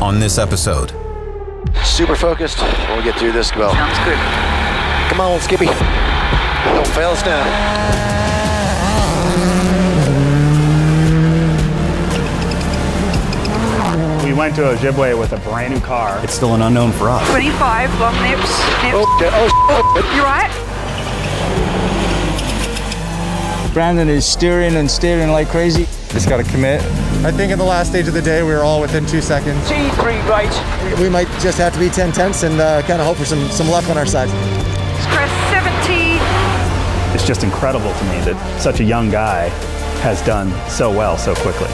on this episode. Super focused when we get through this. Well, sounds good. Come on, Skippy. Don't fail us now. We went to Ojibwe with a brand new car. It's still an unknown for us. 25, long nips. You right? Brandon is steering like crazy. Just got to commit. I think in the last stage of the day, we were all within 2 seconds. T3 right. We might just have to be 10 tenths and kind of hope for some luck on our side. Stress 70. It's just incredible to me that such a young guy has done so well so quickly.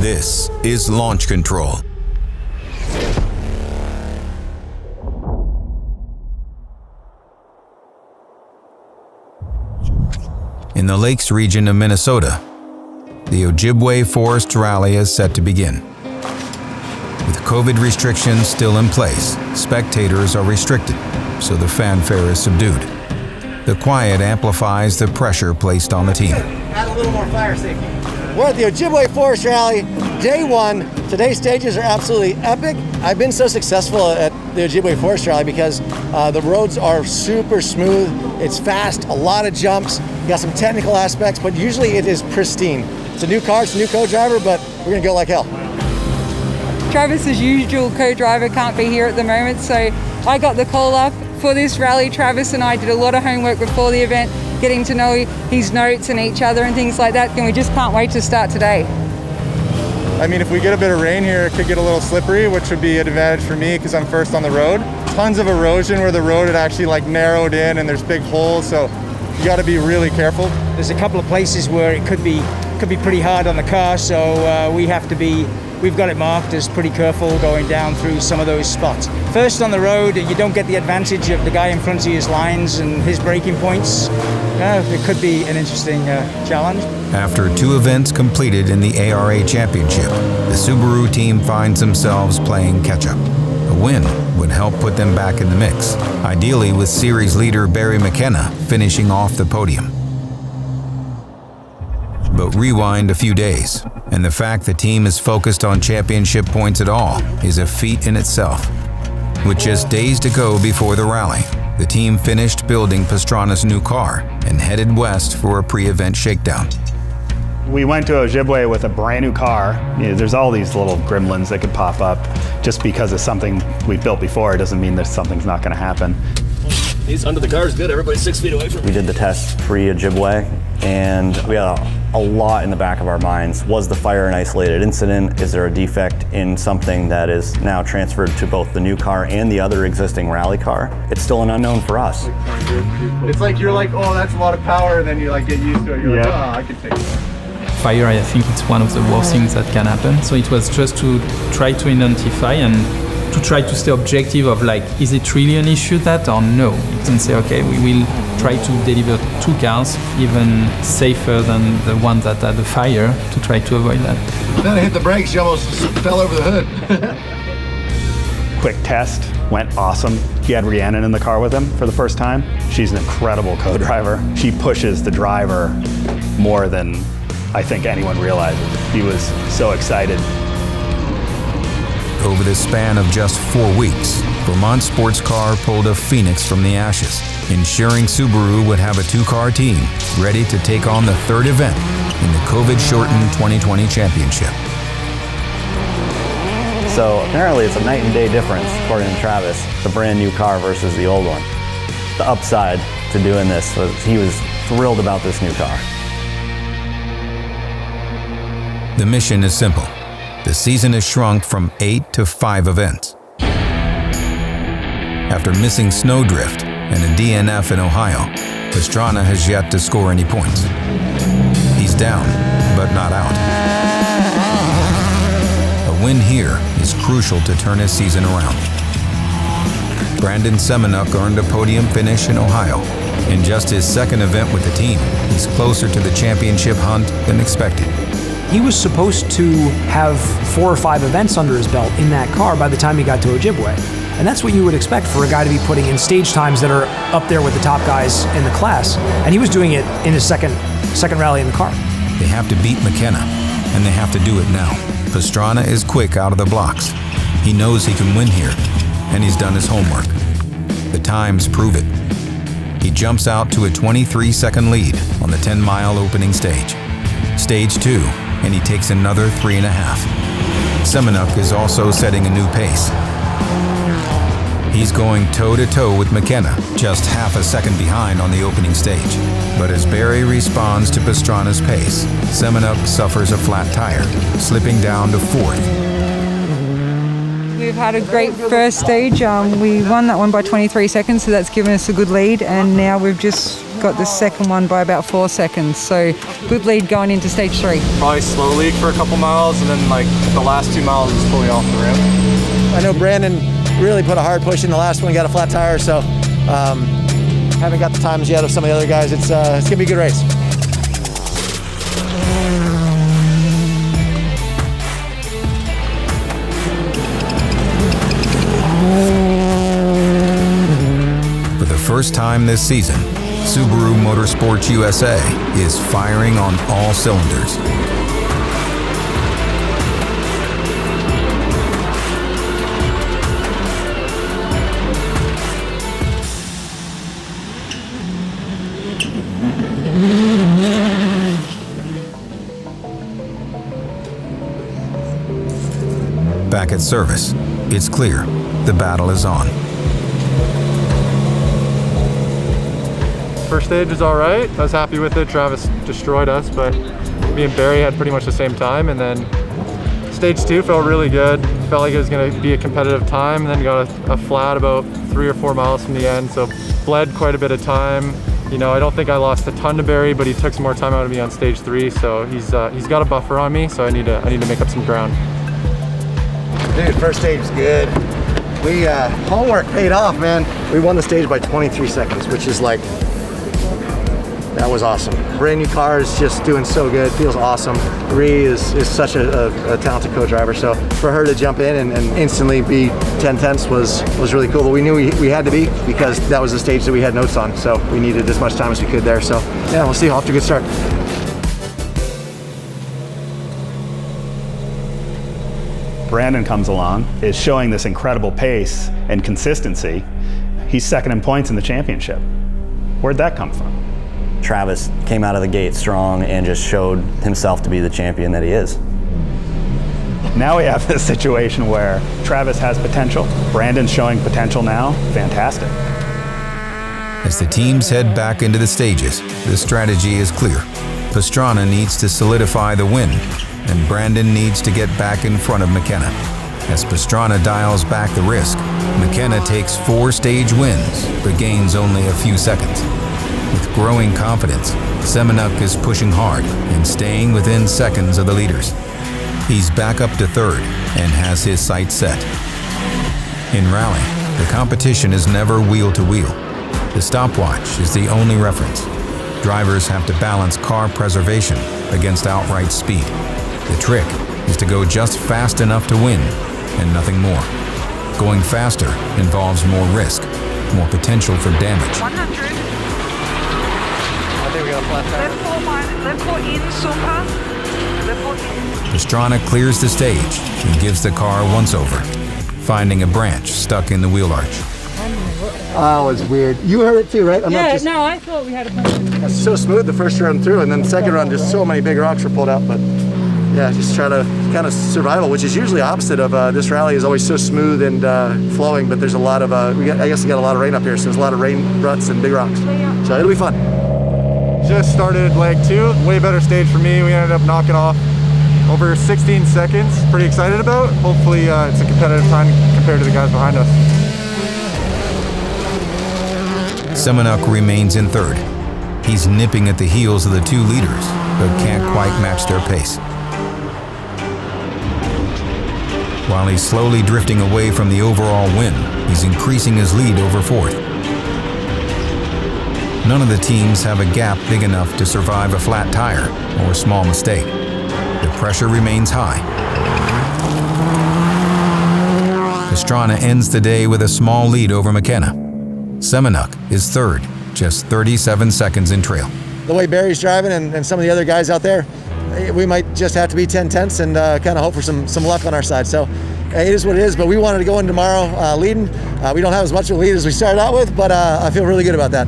This is Launch Control. In the Lakes region of Minnesota, the Ojibwe Forest Rally is set to begin. With COVID restrictions still in place, spectators are restricted, so the fanfare is subdued. The quiet amplifies the pressure placed on the team. Add a little more fire safety. We're at the Ojibwe Forest Rally, day one. Today's stages are absolutely epic. I've been so successful at the Ojibwe Forest Rally because the roads are super smooth. It's fast, a lot of jumps. You got some technical aspects, but usually it is pristine. It's a new car, it's a new co-driver, but we're gonna go like hell. Travis's usual co-driver can't be here at the moment, so I got the call up for this rally. Travis and I did a lot of homework before the event, getting to know his notes and each other and things like that, and we just can't wait to start today. I mean, if we get a bit of rain here, it could get a little slippery, which would be an advantage for me because I'm first on the road. Tons of erosion where the road had actually narrowed in and there's big holes, so you got to be really careful. There's a couple of places where it could be pretty hard on the car, so we've got it marked as pretty careful going down through some of those spots. First on the road, you don't get the advantage of the guy in front of you's lines and his braking points. It could be an interesting challenge. After 2 events completed in the ARA Championship, the Subaru team finds themselves playing catch-up. A win would help put them back in the mix, ideally with series leader Barry McKenna finishing off the podium. But rewind a few days, and the fact the team is focused on championship points at all is a feat in itself. With just days to go before the rally, the team finished building Pastrana's new car and headed west for a pre-event shakedown. We went to Ojibwe with a brand new car. There's all these little gremlins that could pop up. Just because of something we built before, it doesn't mean that something's not going to happen. He's under the car is good. Everybody's 6 feet away from him. We did the test pre-Ojibwe, and we had a lot in the back of our minds. Was the fire an isolated incident? Is there a defect in something that is now transferred to both the new car and the other existing rally car? It's still an unknown for us. It's like you're like, oh, that's a lot of power, and then you get used to it. You're like, oh, I can take it. Fire, I think it's one of the worst things that can happen. So it was just to try to identify and to try to stay objective of is it really an issue that or no? You can say, okay, we will try to deliver 2 cars, even safer than the one that had the fire, to try to avoid that. Then I hit the brakes, you almost fell over the hood. Quick test, went awesome. He had Rhiannon in the car with him for the first time. She's an incredible co-driver. She pushes the driver more than I think anyone realizes. He was so excited. Over the span of just 4 weeks, Vermont Sports Car pulled a phoenix from the ashes, ensuring Subaru would have a 2-car team ready to take on the 3rd event in the COVID-shortened 2020 championship. So apparently it's a night and day difference, according to Travis, the brand new car versus the old one. The upside to doing this was he was thrilled about this new car. The mission is simple. The season has shrunk from 8 to 5 events. After missing snowdrift and a DNF in Ohio, Pastrana has yet to score any points. He's down, but not out. A win here is crucial to turn his season around. Brandon Semenuk earned a podium finish in Ohio. In just his 2nd event with the team, he's closer to the championship hunt than expected. He was supposed to have 4 or 5 events under his belt in that car by the time he got to Ojibwe. And that's what you would expect for a guy to be putting in stage times that are up there with the top guys in the class. And he was doing it in his second rally in the car. They have to beat McKenna and they have to do it now. Pastrana is quick out of the blocks. He knows he can win here, and he's done his homework. The times prove it. He jumps out to a 23-second lead on the 10-mile opening stage. Stage 2, and he takes another 3.5. Semenuk is also setting a new pace. He's going toe-to-toe with McKenna, just half a second behind on the opening stage. But as Barry responds to Pastrana's pace, Semenuk suffers a flat tire, slipping down to 4th. We've had a great first stage. We won that one by 23 seconds, so that's given us a good lead. And now we've just got the second one by about 4 seconds. So good lead going into stage 3. Probably slow leak for a couple miles, and then like the last 2 miles is fully off the rim. I know Brandon really put a hard push in the last one, got a flat tire, so haven't got the times yet of some of the other guys. It's gonna be a good race. For the first time this season, Subaru Motorsports USA is firing on all cylinders. Back at service, it's clear the battle is on. First stage was all right. I was happy with it. Travis destroyed us, but me and Barry had pretty much the same time. And then stage 2 felt really good. Felt like it was going to be a competitive time. And then got a flat about 3 or 4 miles from the end. So bled quite a bit of time. You know, I don't think I lost a ton to Barry, but he took some more time out of me on stage 3. So he's got a buffer on me. So I need to make up some ground. Dude, first stage is good. We homework paid off, man. We won the stage by 23 seconds, which is like, that was awesome. Brand new car is just doing so good, feels awesome. Ree is such a talented co-driver, so for her to jump in and instantly be 10 tenths was really cool, but we knew we had to be, because that was the stage that we had notes on, so we needed as much time as we could there, so yeah, we'll see, off to a good start. Brandon comes along, is showing this incredible pace and consistency. He's second in points in the championship. Where'd that come from? Travis came out of the gate strong and just showed himself to be the champion that he is. Now we have this situation where Travis has potential, Brandon's showing potential now, fantastic. As the teams head back into the stages, the strategy is clear. Pastrana needs to solidify the win, and Brandon needs to get back in front of McKenna. As Pastrana dials back the risk, McKenna takes 4 stage wins, but gains only a few seconds. With growing confidence, Semenuk is pushing hard and staying within seconds of the leaders. He's back up to 3rd and has his sights set. In rally, the competition is never wheel to wheel. The stopwatch is the only reference. Drivers have to balance car preservation against outright speed. The trick is to go just fast enough to win and nothing more. Going faster involves more risk, more potential for damage. 100. I think we got a flat tire. Left 4 in, super. Left 4 in. Pastrana clears the stage and gives the car once over, finding a branch stuck in the wheel arch. Oh, it was weird. You heard it too, right? No, I thought we had a bunch of... It's so smooth the first run through, and then the second run, just so many big rocks were pulled out, but yeah, just try to kind of survival, which is usually opposite of this rally is always so smooth and flowing, but there's a lot of, I guess we got a lot of rain up here, so there's a lot of rain ruts and big rocks. So it'll be fun. Just started leg 2, way better stage for me. We ended up knocking off over 16 seconds. Pretty excited about. Hopefully it's a competitive time compared to the guys behind us. Semenuk remains in 3rd. He's nipping at the heels of the 2 leaders, but can't quite match their pace. While he's slowly drifting away from the overall win, he's increasing his lead over 4th. None of the teams have a gap big enough to survive a flat tire or a small mistake. The pressure remains high. Pastrana ends the day with a small lead over McKenna. Semenuk is 3rd, just 37 seconds in trail. The way Barry's driving and some of the other guys out there, we might just have to be 10 tenths and kind of hope for some luck on our side. So it is what it is, but we wanted to go in tomorrow leading. We don't have as much of a lead as we started out with, but I feel really good about that.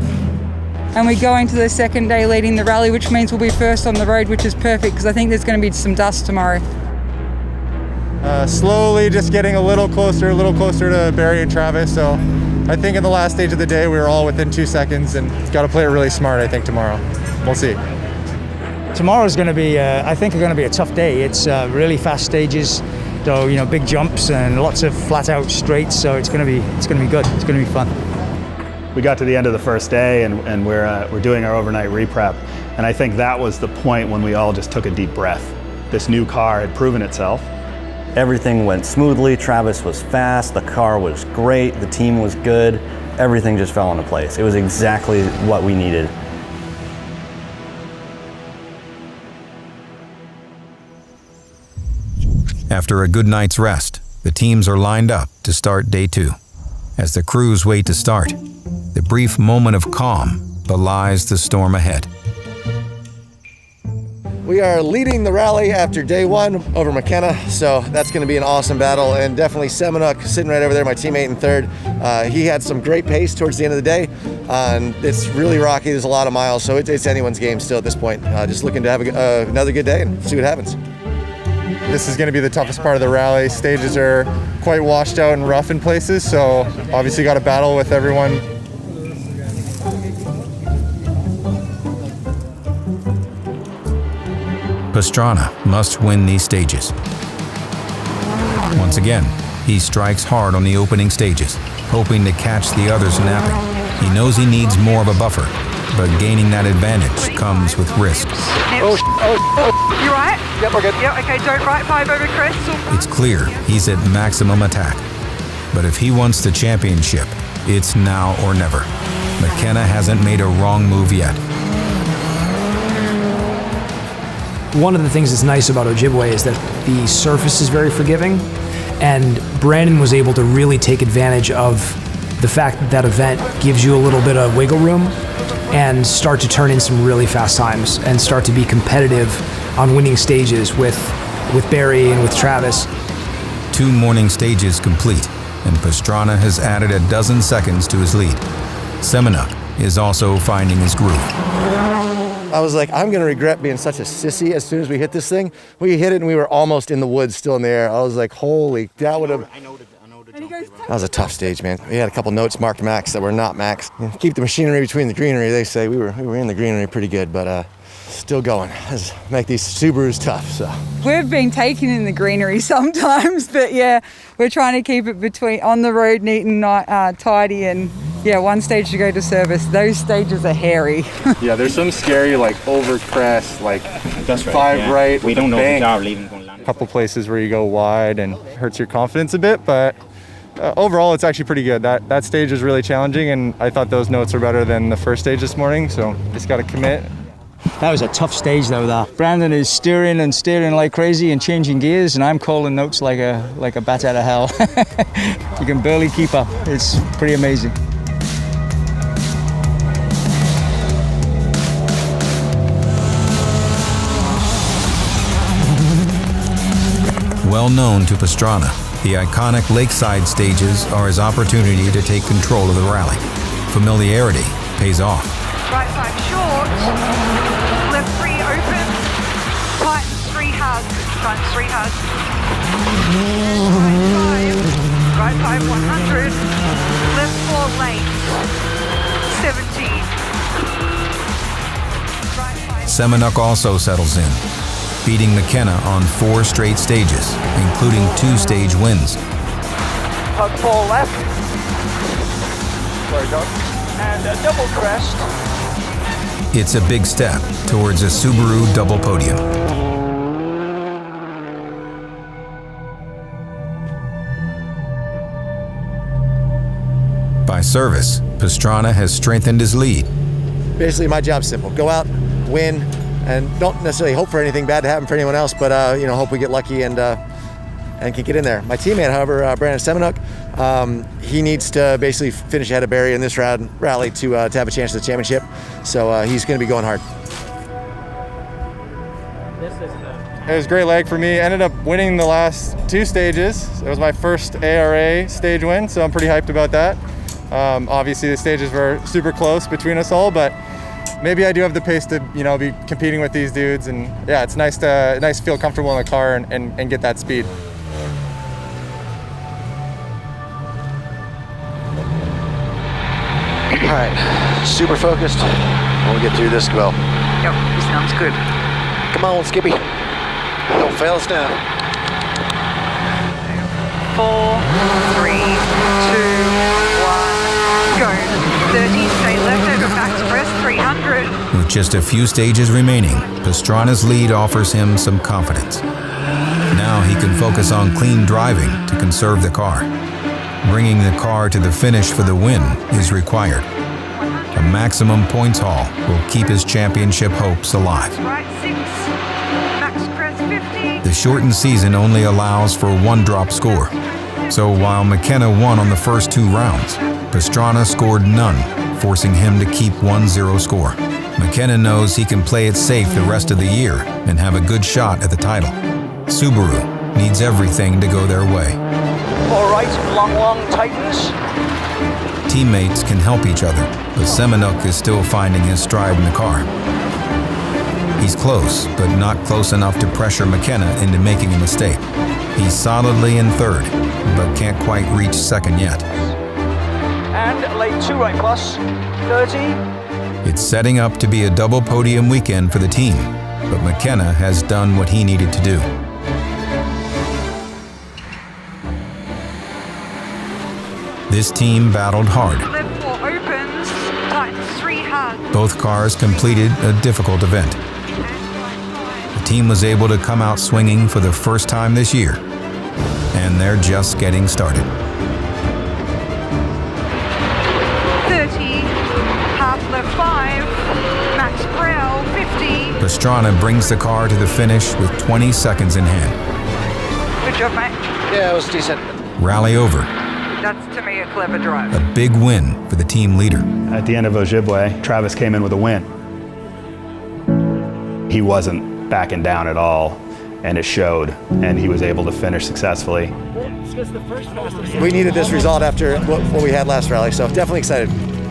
And we go into the second day leading the rally, which means we'll be first on the road, which is perfect because I think there's going to be some dust tomorrow. Slowly just getting a little closer to Barry and Travis. So I think in the last stage of the day, we were all within 2 seconds, and got to play it really smart, I think, tomorrow. We'll see. Tomorrow's going to be, I think, going to be a tough day. It's really fast stages, so big jumps and lots of flat-out straights. So it's going to be good. It's going to be fun. We got to the end of the first day, and we're doing our overnight re-prep, and I think that was the point when we all just took a deep breath. This new car had proven itself. Everything went smoothly. Travis was fast. The car was great. The team was good. Everything just fell into place. It was exactly what we needed. After a good night's rest, the teams are lined up to start day 2. As the crews wait to start, the brief moment of calm belies the storm ahead. We are leading the rally after day 1 over McKenna, so that's going to be an awesome battle. And definitely Semenuk sitting right over there, my teammate in third. He had some great pace towards the end of the day, and it's really rocky. There's a lot of miles, so it's anyone's game still at this point. Just looking to have another good day and see what happens. This is going to be the toughest part of the rally. Stages are quite washed out and rough in places, so obviously got to battle with everyone. Pastrana must win these stages. Once again, he strikes hard on the opening stages, hoping to catch the others napping. He knows he needs more of a buffer, but gaining that advantage comes with risk. You right? Yep, we're good. Yep, okay, don't right 5 over crest. It's clear he's at maximum attack. But if he wants the championship, it's now or never. McKenna hasn't made a wrong move yet. One of the things that's nice about Ojibwe is that the surface is very forgiving, and Brandon was able to really take advantage of the fact that that event gives you a little bit of wiggle room and start to turn in some really fast times and start to be competitive on winning stages with Barry and with Travis. 2 morning stages complete, and Pastrana has added a dozen seconds to his lead. Semenuk is also finding his groove. I was like, I'm going to regret being such a sissy as soon as we hit this thing. We hit it and we were almost in the woods, still in the air. I was like, holy, that would have... That was a tough stage, man. We had a couple notes marked max that were not max. Keep the machinery between the greenery, they say. We were in the greenery pretty good, but still going. Let's make these Subarus tough, so. We've been taken in the greenery sometimes, but yeah, we're trying to keep it between on the road, neat and tidy, and yeah, 1 stage to go to service. Those stages are hairy. Yeah, there's some scary, over crest, that's right, 5 right. We don't know if the car will even go land. A couple places where you go wide and hurts your confidence a bit, but overall it's actually pretty good. That stage is really challenging, and I thought those notes were better than the first stage this morning, so just got to commit. That was a tough stage though. Brandon is steering like crazy and changing gears, and I'm calling notes like a bat out of hell. You can barely keep up. It's pretty amazing. Well known to Pastrana, the iconic lakeside stages are his opportunity to take control of the rally. Familiarity pays off. Right 5 short, left 3 open, tightens 3 hard, front 3 hard. Right 5 100, left 4 late, 17. Right 5. Semenuk also settles in, beating McKenna on 4 straight stages, including 2 stage wins. Hug 4 left. Sorry, Doc. And a double crest. It's a big step towards a Subaru double podium. By service, Pastrana has strengthened his lead. Basically, my job's simple. Go out, win, and don't necessarily hope for anything bad to happen for anyone else, but hope we get lucky and can get in there. My teammate, however, Brandon Semenuk, he needs to basically finish ahead of Barry in this rally to have a chance at the championship. So he's going to be going hard. This is It was a great leg for me. Ended up winning the last 2 stages. It was my first ARA stage win, so I'm pretty hyped about that. Obviously the stages were super close between us all, but maybe I do have the pace to, be competing with these dudes, and yeah, it's nice to feel comfortable in the car and get that speed. All right, super focused. We'll get through this well. Yep, sounds good. Come on, Skippy. Don't fail us now. 4, 3, 2, 1, go. 30, stay left over max press, 300. With just a few stages remaining, Pastrana's lead offers him some confidence. Now he can focus on clean driving to conserve the car. Bringing the car to the finish for the win is required. A maximum points haul will keep his championship hopes alive. Right 6, max press 50. The shortened season only allows for 1 drop score. So while McKenna won on the first 2 rounds, Pastrana scored none, forcing him to keep 1-0 score. McKenna knows he can play it safe the rest of the year and have a good shot at the title. Subaru needs everything to go their way. All right, long tightens. Teammates can help each other, but Semenuk is still finding his stride in the car. He's close, but not close enough to pressure McKenna into making a mistake. He's solidly in 3rd, but can't quite reach 2nd yet. And late 2 right plus, 30. It's setting up to be a double podium weekend for the team, but McKenna has done what he needed to do. This team battled hard. Left 4 opens, tightens 3 hard. Both cars completed a difficult event. The team was able to come out swinging for the first time this year, and they're just getting started. 30, half left 5, max brow 50. Pastrana brings the car to the finish with 20 seconds in hand. Good job, mate. Yeah, it was decent. Rally over. That's to me a clever drive. A big win for the team leader. At the end of Ojibwe, Travis came in with a win. He wasn't backing down at all, and it showed, and he was able to finish successfully. We needed this result after what we had last rally, so definitely excited.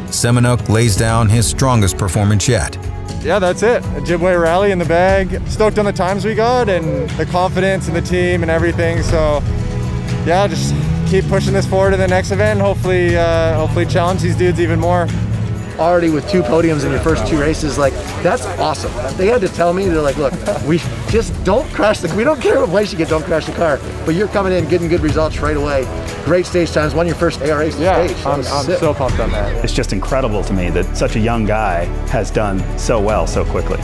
Semenuk lays down his strongest performance yet. Yeah, that's it. A Ojibwe rally in the bag. Stoked on the times we got and the confidence in the team and everything. So yeah, just keep pushing this forward to the next event. Hopefully challenge these dudes even more. Already with 2 podiums in your first 2 races, that's awesome. They had to tell me, they're like, look, we just don't crash we don't care what place you get, don't crash the car. But you're coming in, getting good results right away. Great stage times, won your first ARA stage. Yeah, I'm so pumped on that. It's just incredible to me that such a young guy has done so well so quickly.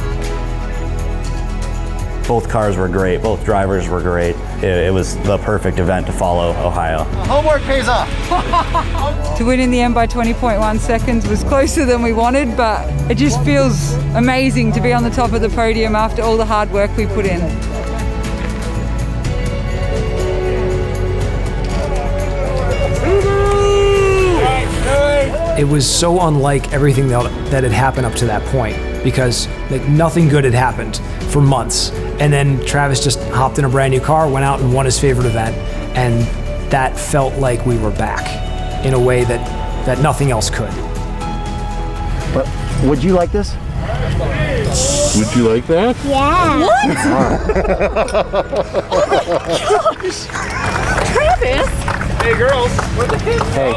Both cars were great, both drivers were great. It was the perfect event to follow Ohio. Homework pays off. To win in the end by 20.1 seconds was closer than we wanted, but it just feels amazing to be on the top of the podium after all the hard work we put in. It was so unlike everything that had happened up to that point, because nothing good had happened for months. And then Travis just hopped in a brand new car, went out and won his favorite event, and that felt like we were back in a way that nothing else could. But would you like this? Would you like that? Yeah. What? Oh my gosh. Travis. Hey girls, where's the kids? Hey,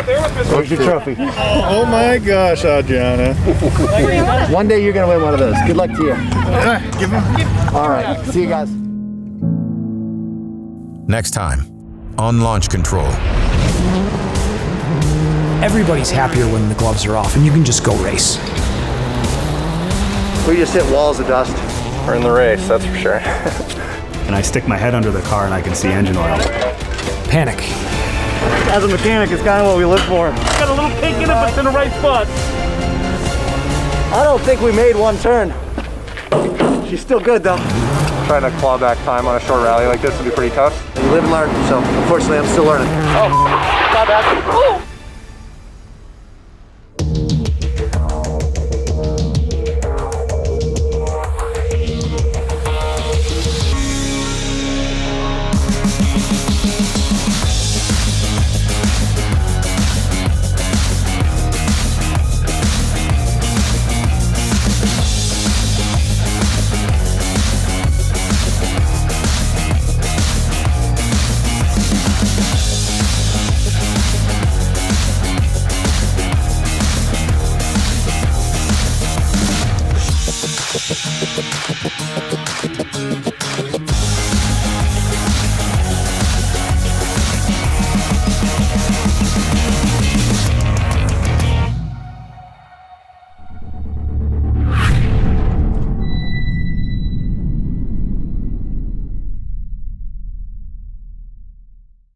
where's your trophy? Oh my gosh, Adriana. One day you're gonna win one of those. Good luck to you. Give him. All right, see you guys. Next time, on launch control. Everybody's happier when the gloves are off and you can just go race. We just hit walls of dust. We're in the race, that's for sure. And I stick my head under the car and I can see engine oil. Panic. As a mechanic, it's kind of what we live for. Got a little kick in it, but it's in the right spot. I don't think we made one turn. She's still good though. Trying to claw back time on a short rally like this would be pretty tough. You live and learn, so unfortunately I'm still learning. Oh, my bad. Ooh.